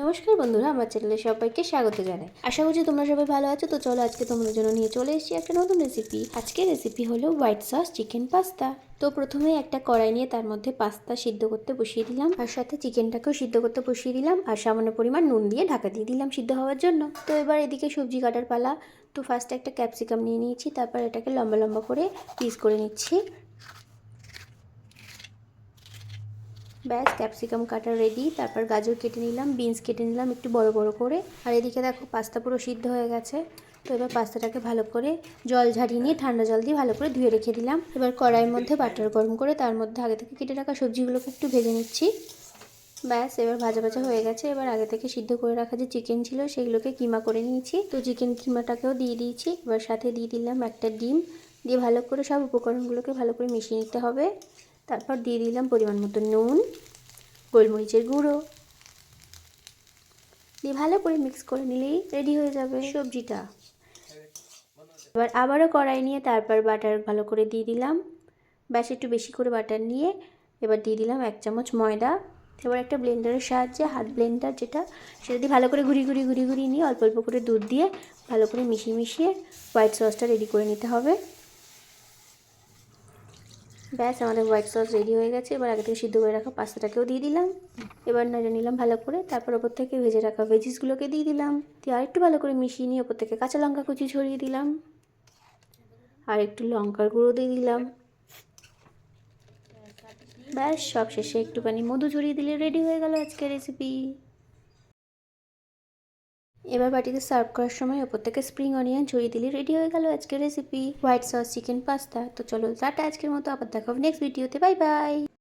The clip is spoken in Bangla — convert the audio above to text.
নমস্কার বন্ধুরা, আমার চ্যানেলে সবাইকে স্বাগত জানাই। আশা করছি তোমরা সবাই ভালো আছো। তো চলো আজকে তোমাদের জন্য নিয়ে চলে এসেছি একটা নতুন রেসিপি। আজকের রেসিপি হলো হোয়াইট সস চিকেন পাস্তা। তো প্রথমে একটা কড়াই নিয়ে তার মধ্যে পাস্তা সিদ্ধ করতে বসিয়ে দিলাম, আর সাথে চিকেনটাকেও সিদ্ধ করতে বসিয়ে দিলাম, আর সামান্য পরিমাণ নুন দিয়ে ঢাকা দিয়ে দিলাম সিদ্ধ হওয়ার জন্য। তো এবার এদিকে সবজি কাটার পালা। তো ফার্স্টে একটা ক্যাপসিকাম নিয়ে নিয়েছি, তারপর এটাকে লম্বা লম্বা করে পিস করে নিচ্ছি। ব্যাস, ক্যাপসিকাম কাটা রেডি। তারপর গাজর কেটে নিলাম, বিনস কেটে নিলাম একটু বড় বড় করে। আর এদিকে দেখো পাস্তা পুরো সিদ্ধ হয়ে গেছে। তো এবার পাস্তাটাকে ভালো করে জল ঝারিয়ে নিয়ে ঠান্ডা জল দিয়ে ভালো করে ধুয়ে রেখে দিলাম। এবার কড়াইয়ের মধ্যে বাটার গরম করে তার মধ্যে আগে থেকে কেটে রাখা সবজিগুলোকে একটু ভেজে নিচ্ছি। ব্যাস, এবার ভাজা ভাজা হয়ে গেছে। এবার আগে থেকে সিদ্ধ করে রাখা যে চিকেন ছিল সেগুলোকে কিমা করে নিয়েছি। তো চিকেন কিমাটাকেও দিয়ে দিয়েছি। এবার সাথে দিয়ে দিলাম একটা ডিম, দিয়ে ভালো করে সব উপকরণগুলোকে ভালো করে মিশিয়ে নিতে হবে। তারপর দিয়ে দিলাম পরিমাণ মতো নুন, গোলমরিচের গুঁড়ো, দিয়ে ভালো করে মিক্স করে নিলেই রেডি হয়ে যাবে সবজিটা। এবার আবারও কড়াই নিয়ে তারপর বাটার ভালো করে দিয়ে দিলাম। ব্যাস, একটু বেশি করে বাটার নিয়ে এবার দিয়ে দিলাম 1 চামচ ময়দা। এবার একটা ব্লেন্ডারের সাহায্যে, হাত ব্লেন্ডার যেটা, সেটা দিয়ে ভালো করে ঘুরিয়ে নিয়ে অল্প অল্প করে দুধ দিয়ে ভালো করে মিশিয়ে হোয়াইট সসটা রেডি করে নিতে হবে। ব্যাস, আমাদের হোয়াইট সস রেডি হয়ে গেছে। এবার আগে থেকে সিদ্ধ করে রাখা পাস্তাটাকেও দিয়ে দিলাম। এবার নেড়ে নিলাম ভালো করে। তারপর ওপর থেকে ভেজে রাখা ভেজিসগুলোকে দিয়ে দিলাম। দিয়ে আরেকটু ভালো করে মিশিয়ে নিয়ে ওপর থেকে কাঁচা লঙ্কা কুচি ছড়িয়ে দিলাম, আর একটু লঙ্কার গুঁড়ো দিয়ে দিলাম। ব্যাস, সব শেষে একটুখানি মধু ছড়িয়ে দিলে রেডি হয়ে গেল আজকের রেসিপি। এবার বাটিতে সার্ভ করার সময় ওপর থেকে স্প্রিং অনিয়ন ছড়িয়ে দিলে রেডি হয়ে গেল আজকের recipe white sauce chicken pasta. তো চলো টাটা আজকের মতো, আবার দেখা হবে নেক্সট ভিডিওতে। Bye bye.